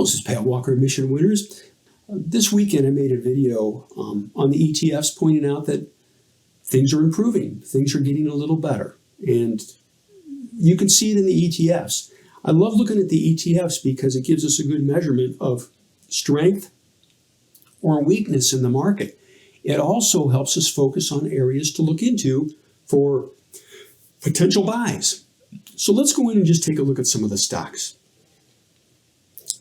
this is Pat Walker, Mission Winners. This weekend I made a video on the ETFs pointing out that things are improving. Things are getting a little better. And you can see it in the ETFs. I love looking at the ETFs because it gives us a good measurement of strength or weakness in the market. It also helps us focus on areas to look into for potential buys. So let's go in and just take a look at some of the stocks.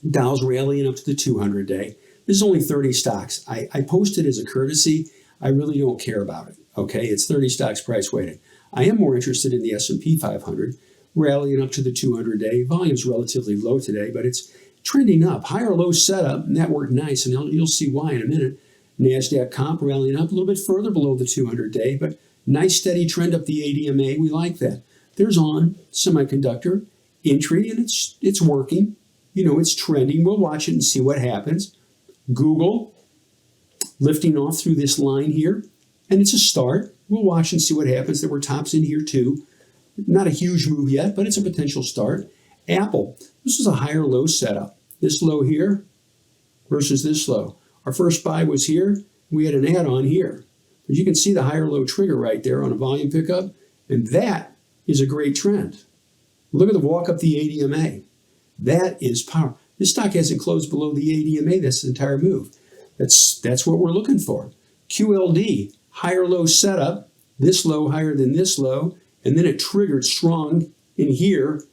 Dow's rallying up to the 200-day. This is only 30 stocks. I post it as a courtesy. I really don't care about it. Okay, it's 30 stocks price weighted. I am more interested in the S&P 500, rallying up to the 200-day. Volume's relatively low today, but it's trending up. Higher low setup, and that worked nice, and you'll see why in a minute. NASDAQ comp rallying up a little bit further below the 200-day, but nice steady trend up the ADMA. We like that. There's ON Semiconductor entry, and it's working. You know, it's trending. We'll watch it and see what happens. Google lifting off through this line here, and it's a start. We'll watch and see what happens. There were tops in here too. Not a huge move yet, but it's a potential start. Apple, this is a higher low setup. This low here versus this low. Our first buy was here. We had an add-on here. But you can see the higher low trigger right there on a volume pickup, and that is a great trend. Look at the walk up the ADMA. That is power. This stock hasn't closed below the ADMA this entire move. That's what we're looking for. QLD, higher low setup, this low higher than this low, and then it triggered strong in here,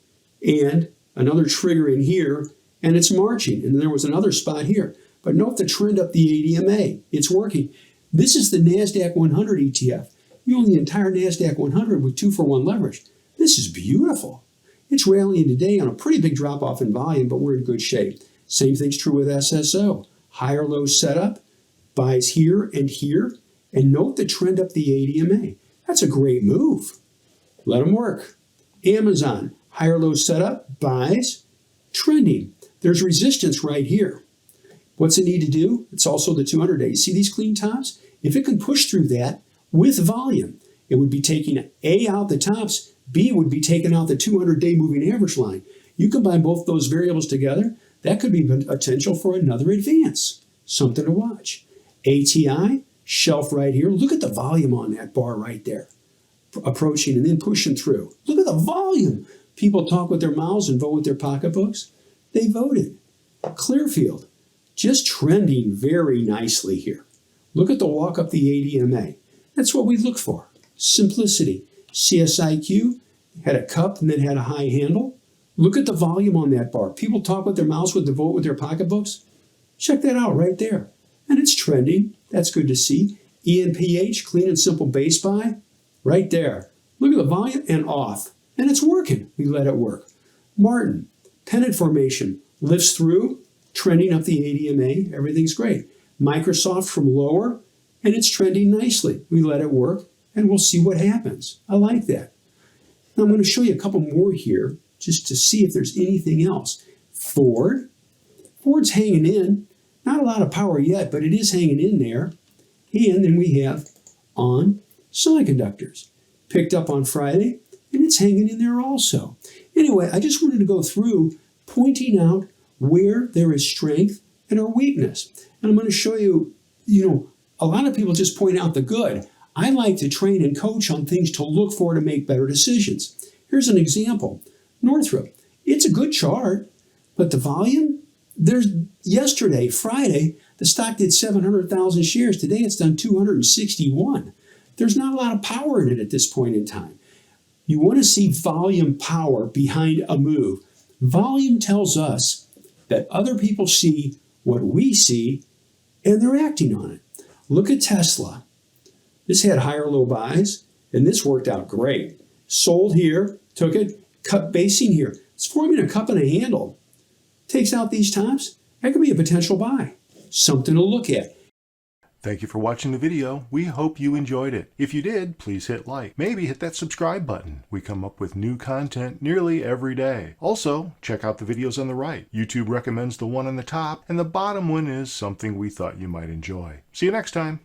and another trigger in here, and it's marching. And then there was another spot here. But note the trend up the ADMA. It's working. This is the NASDAQ 100 ETF. You own the entire NASDAQ 100 with 2-for-1 leverage. This is beautiful. It's rallying today on a pretty big drop-off in volume, but we're in good shape. Same thing's true with SSO. Higher low setup, buys here, and note the trend up the ADMA. That's a great move. Let them work. Amazon, higher low setup, buys, trending. There's resistance right here. What's it need to do? It's also the 200-day. See these clean tops? If it can push through that with volume, it would be taking A out the tops, B would be taking out the 200-day moving average line. You combine both those variables together, that could be potential for another advance. Something to watch. ATI, shelf right here. Look at the volume on that bar right there. Approaching and then pushing through. Look at the volume. People talk with their mouths and vote with their pocketbooks. They voted. Clearfield, just trending very nicely here. Look at the walk up the ADMA. That's what we look for. Simplicity. CSIQ had a cup and then had a high handle. Look at the volume on that bar. People talk with their mouths with the vote with their pocketbooks. Check that out right there. And it's trending. That's good to see. ENPH, clean and simple base buy, right there. Look at the volume and off. And it's working. We let it work. Martin, pennant formation, lifts through, trending up the ADMA. Everything's great. Microsoft from lower, and it's trending nicely. We let it work, and we'll see what happens. I like that. Now I'm going to show you a couple more here just to see if there's anything else. Ford's hanging in. Not a lot of power yet, but it is hanging in there. And then we have ON Semiconductors. Picked up on Friday, and it's hanging in there also. Anyway, I just wanted to go through pointing out where there is strength and our weakness. And I'm going to show you, a lot of people just point out the good. I like to train and coach on things to look for to make better decisions. Here's an example. Northrop, it's a good chart, but the volume, yesterday, Friday, the stock did 700,000 shares. Today it's done 261. There's not a lot of power in it at this point in time. You want to see volume power behind a move. Volume tells us that other people see what we see and they're acting on it. Look at Tesla. This had higher low buys and this worked out great. Sold here, took it, cut basing here. It's forming a cup and a handle. Takes out these tops. That could be a potential buy. Something to look at. Thank you for watching the video. We hope you enjoyed it. If you did, please hit like. Maybe hit that subscribe button. We come up with new content nearly every day. Also, check out the videos on the right. YouTube recommends the one on the top, and the bottom one is something we thought you might enjoy. See you next time.